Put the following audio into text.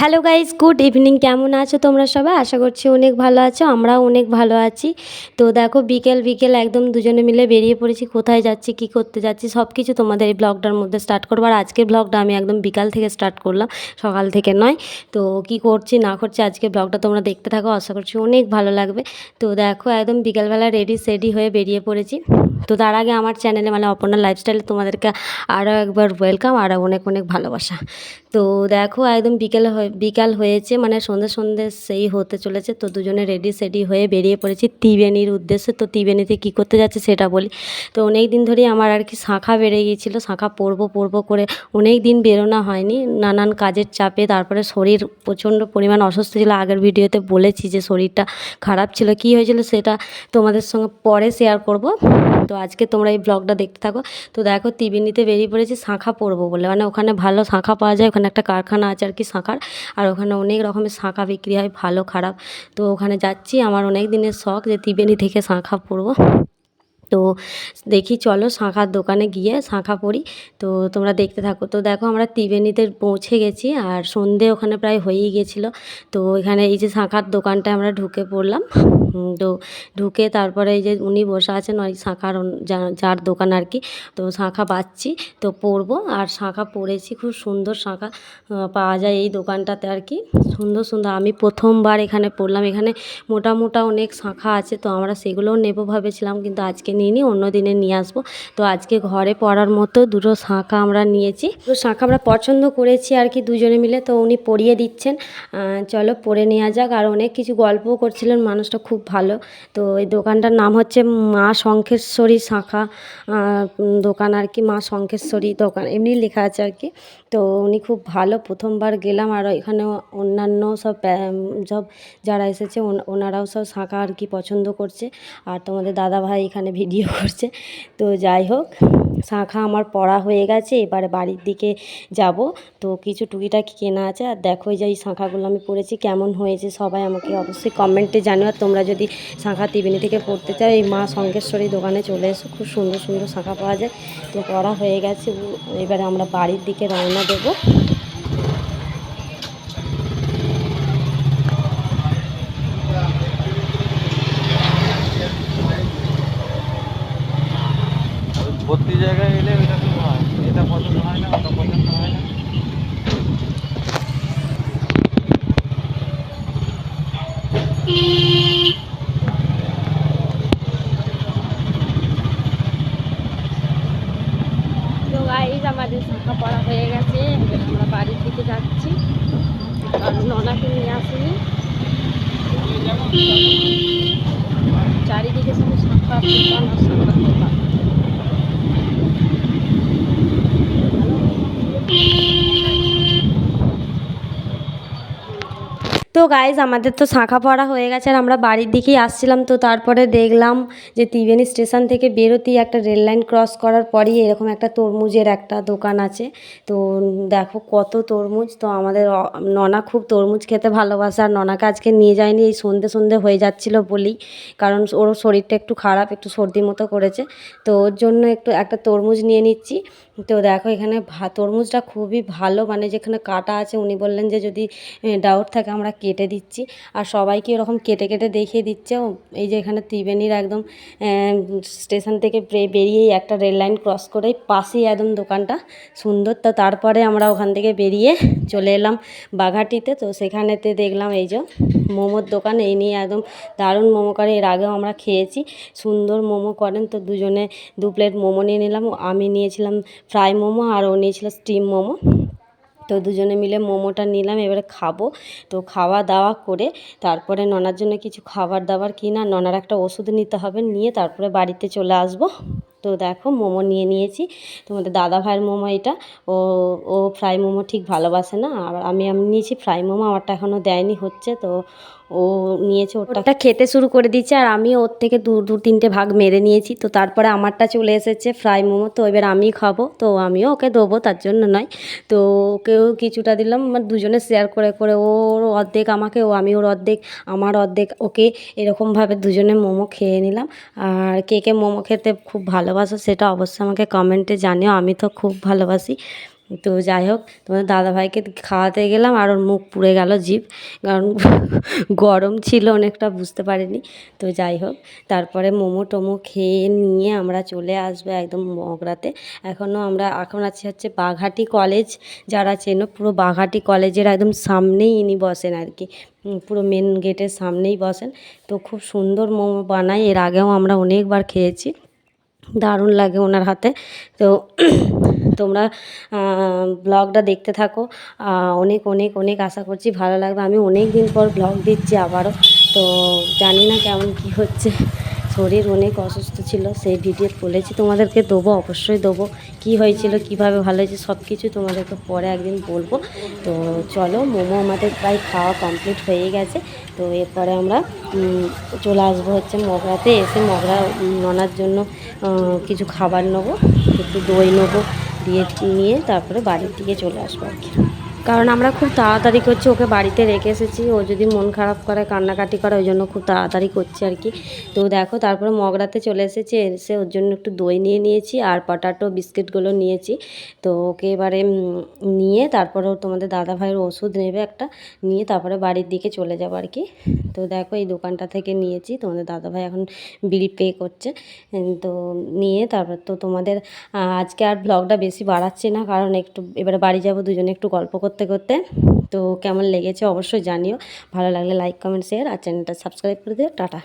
Hello guys, good evening. কেমন আছো তোমরা সবাই? আশা করছি অনেক ভালো আছো, আমরাও অনেক ভালো আছি। তো দেখো বিকেল বিকেল একদম দুজনে মিলে বেরিয়ে পড়েছি। কোথায় যাচ্ছি, কি করতে যাচ্ছি, সব কিছু তোমাদের এই ব্লগটার মধ্যে স্টার্ট করবো। আর আজকের ব্লগটা আমি একদম বিকাল থেকে স্টার্ট করলাম, সকাল থেকে নয়। তো কি করছি না করছি আজকে ব্লগটা তোমরা দেখতে থাকো, আশা করছি অনেক ভালো লাগবে। তো দেখো একদম বিকালবেলা রেডি সেডি হয়ে বেরিয়ে পড়েছি। তো তার আগে আমার চ্যানেলে মানে অপর্ণা লাইফস্টাইলে তোমাদেরকে আরও একবার ওয়েলকাম আর অনেক অনেক ভালোবাসা। তো দেখো একদম বিকাল হয়েছে, মানে সন্ধ্যে সন্ধ্যে সেই হতে চলেছে। তো দুজনে রেডি সেডি হয়ে বেরিয়ে পড়েছি ত্রিবেণীর উদ্দেশ্যে। তো ত্রিবেণীতে কী করতে যাচ্ছে সেটা বলি। তো অনেক দিন ধরেই আমার আর কি শাঁখা বেড়ে গিয়েছিলো, শাঁখা পরবো করে অনেক দিন বেরোনো হয়নি, নানান কাজের চাপে। তারপরে শরীর প্রচণ্ড পরিমাণ অসুস্থ ছিল, আগের ভিডিওতে বলেছি যে শরীরটা খারাপ ছিল। কী হয়েছিল সেটা তোমাদের সঙ্গে পরে শেয়ার করব। তো আজকে তোমরা এই ব্লগটা দেখতে থাকো। তো দেখো ত্রিবেণীতে বেরিয়ে পড়েছি শাঁখা পরবো বলে, মানে ওখানে ভালো শাঁখা পাওয়া যায়, ওখানে একটা কারখানা আছে আর কি শাঁখার। আর ওখানে অনেক রকমের শাঁখা বিক্রি হয়, ভালো খারাপ। তো ওখানে যাচ্ছি, আমার অনেক দিনের শখ যে ত্রিবেণী থেকে শাঁখা পরবো। তো দেখি চলো শাঁখার দোকানে গিয়ে শাঁখা পরি। তো তোমরা দেখতে থাকো। তো দেখো আমরা ত্রিবেণীতে পৌঁছে গেছি, আর সন্ধে ওখানে প্রায় হয়েই গেছিলো। তো এখানে এই যে শাঁখার দোকানটায় আমরা ঢুকে পড়লাম। তো ঢুকে তারপরে এই যে উনি বসে আছেন ওই শাঁখার যার দোকান আর কি। তো শাঁখা বাছছি, তো পরবো। আর শাঁখা পরেছি, খুব সুন্দর শাঁখা পাওয়া যায় এই দোকানটাতে আর কি। সুন্দর সুন্দর, আমি প্রথমবার এখানে পরলাম। এখানে মোটা অনেক শাঁখা আছে, তো আমরা সেগুলোও নেবো ভেবেছিলাম, কিন্তু আজকে নিইনি, অন্য দিনে নিয়ে আসবো। তো আজকে ঘরে পরার মতো দুটো শাঁখা আমরা নিয়েছি। তো শাঁখা আমরা পছন্দ করেছি আর কি দুজনে মিলে। তো উনি পরিয়ে দিচ্ছেন, চলো পরে নেওয়া যাক। আর অনেক কিছু গল্পও করছিলেন, মানুষটা খুব ভালো। তো এই দোকানটার নাম হচ্ছে মা শঙ্খেশ্বরী শাঁখা দোকান আর কি, মা শঙ্খেশ্বরী দোকান এমনি লেখা আছে আর কি। তো উনি খুব ভালো, প্রথমবার গেলাম। আর এখানে অন্যান্য সব যারা এসেছে ওনারাও সব শাঁখা আর কি পছন্দ করছে। আর তোমাদের দাদা ভাই এখানে ভিডিও করছে। তো যাই হোক, শাঁখা আমার পরা হয়ে গেছে, এবারে বাড়ির দিকে যাব। তো কিছু টুকিটাকি কেনা আছে। আর দেখো এই যে এই শাঁখাগুলো আমি পরেছি, কেমন হয়েছে সবাই আমাকে অবশ্যই কমেন্টে জানিও। আর তোমরা যদি শাঁখা ত্রিবেণী থেকে পরতে চাও, এই মা শঙ্খেশ্বরী দোকানে চলে এসো, খুব সুন্দর সুন্দর শাঁখা পাওয়া যায়। তো পরা হয়ে গেছে, এবারে আমরা বাড়ির দিকে রওনা দেবো। ভর্তি জায়গায় এলে ওইরকম হয়, এটা পছন্দ হয় না, ওটা পছন্দ হয় না। তো গাইজ আমাদের শাঁখা পড়া হয়ে গেছে, এবার আমরা বাড়ির দিকে যাচ্ছি, কারণ ননাকে নিয়ে আসিনি। চারিদিকে শুধু শাঁখা দোকান আর শাঁখা দোকান। তো গাইজ আমাদের তো শাঁখা পড়া হয়ে গেছে, আর আমরা বাড়ির দিকেই আসছিলাম। তো তারপরে দেখলাম যে ত্রিবেণী স্টেশন থেকে বেরোতেই একটা রেল লাইন ক্রস করার পরই এরকম একটা তরমুজের একটা দোকান আছে। তো দেখো কত তরমুজ। তো আমাদের ননা খুব তরমুজ খেতে ভালোবাসে, আর ননাকে আজকে নিয়ে যায়নি এই সন্ধে সন্ধে হয়ে যাচ্ছিলো বলেই, কারণ ওর শরীরটা একটু খারাপ, একটু সর্দি মতো করেছে। তো ওর জন্য একটা তরমুজ নিয়ে নিচ্ছি। তো দেখো এখানে তরমুজটা খুবই ভালো, মানে যেখানে কাটা আছে উনি বললেন যে যদি ডাউট থাকে আমরা কেটে দিচ্ছি। আর সবাইকে এরকম কেটে কেটে দেখিয়ে দিচ্ছে। এই যে এখানে ত্রিবেণীর একদম স্টেশন থেকে বেরিয়েই একটা রেল লাইন ক্রস করেই পাশেই একদম দোকানটা সুন্দর। তো তারপরে আমরা ওখান থেকে বেরিয়ে চলে এলাম বাঘাটিতে। তো সেখানেতে দেখলাম এই যে মোমোর দোকান, এই নিয়ে একদম দারুণ মোমো করে, এর আগেও আমরা খেয়েছি, সুন্দর মোমো করেন। তো দুজনে 2 প্লেট মোমো নিয়ে নিলাম, আমি নিয়েছিলাম ফ্রাই মোমো আর ও নিয়েছিল স্টিম মোমো। তো দুজনে মিলে মোমোটা নিলাম, এবারে খাবো। তো খাওয়া দাওয়া করে তারপরে ননার জন্য কিছু খাবার দাবার কিনা, ননার একটা ওষুধ নিতে হবে, নিয়ে তারপরে বাড়িতে চলে আসবো। তো দেখো মোমো নিয়ে নিয়েছি, তোমাদের দাদা ভাইয়ের মোমো এটা। ও ও ফ্রাই মোমো ঠিক ভালোবাসে না, আর আমি নিয়েছি ফ্রাই মোমো, আমারটা এখনও দেয়নি, হচ্ছে। তো ও নিয়েছে, ওটা খেতে শুরু করে দিয়েছে, আর আমি ওর থেকে দু তিনটে ভাগ মেরে নিয়েছি। তো তারপরে আমারটা চলে এসেছে ফ্রাই মোমো, তো এবার আমি খাবো। তো আমিও ওকে দেবো, তার জন্য নয়। তো ওকেও কিছুটা দিলাম, মানে দুজনে শেয়ার করে করে, ওর অর্ধেক আমাকে, আমি ওর অর্ধেক, আমার অর্ধেক ওকে, এরকমভাবে দুজনে মোমো খেয়ে নিলাম। আর কে কে মোমো খেতে খুব ভালোবাসো সেটা অবশ্যই আমাকে কমেন্টে জানিও, আমি তো খুব ভালোবাসি। তো যাই হোক তোমাদের দাদাভাইকে খাওয়াতে গেলাম আর ওর মুখ পুড়ে গেল জিভ, কারণ গরম ছিল অনেকটা, বুঝতে পারিনি। তো যাই হোক তারপরে মোমো টোমো খেয়ে নিয়ে আমরা চলে আসবো একদম মগরাতে। এখন আছি হচ্ছে বাঘাটি কলেজ, যারা চেনো পুরো বাঘাটি কলেজের একদম সামনেই ইনি বসেন আর কি, পুরো মেন গেটের সামনেই বসেন। তো খুব সুন্দর মোমো বানায়, এর আগেও আমরা অনেকবার খেয়েছি, দারুণ লাগে ওনার হাতে। তো তোমরা ব্লগটা দেখতে থাকো, অনেক অনেক অনেক আশা করছি ভালো লাগবে। আমি অনেক দিন পর ব্লগ দিচ্ছি আবারও, তো জানি না কেমন কি হচ্ছে, শরীর অনেক অসুস্থ ছিল, সেই ভিডিও বলেছি তোমাদেরকে দেবো, অবশ্যই দেবো, কী হয়েছিল কীভাবে ভালো হয়েছে সব কিছু তোমাদেরকে পরে একদিন বলবো। তো চলো, মোমো আমাদের প্রায় খাওয়া কমপ্লিট হয়ে গেছে। তো এরপরে আমরা চলে আসবো হচ্ছে মগরাতে, এসে মগরা ননার জন্য কিছু খাবার নেবো, একটু দই নেবো, নিয়ে তারপরে বাড়ির দিকে চলে আসবো আর কি। কারণ আমরা খুব তাড়াতাড়ি করছি, ওকে বাড়িতে রেখে এসেছি, ও যদি মন খারাপ করে কান্নাকাটি করে ওই জন্য খুব তাড়াতাড়ি করছি আর কি। তো দেখো তারপরে মগরাতে চলে এসেছি, এসে ওর জন্য একটু দই নিয়ে নিয়েছি আর পটাটো বিস্কিটগুলো নিয়েছি। তো ওকে এবারে নিয়ে তারপরে তোমাদের দাদাভাইয়ের ওষুধ নেবে একটা, নিয়ে তারপরে বাড়ির দিকে চলে যাবো আর কি। তো দেখো এই দোকানটা থেকে নিয়েছি, তোমাদের দাদাভাই এখন বিল পে করছে। তো নিয়ে তারপর তো তোমাদের আজকে আর ব্লগটা বেশি বাড়াচ্ছি না, কারণ একটু এবারে বাড়ি যাব দুজনে একটু গল্প করতে করতে। তো কেমন লেগেছে অবশ্যই জানিও, ভালো লাগলে লাইক কমেন্ট শেয়ার আর চ্যানেলটা সাবস্ক্রাইব করে দিও। টাটা।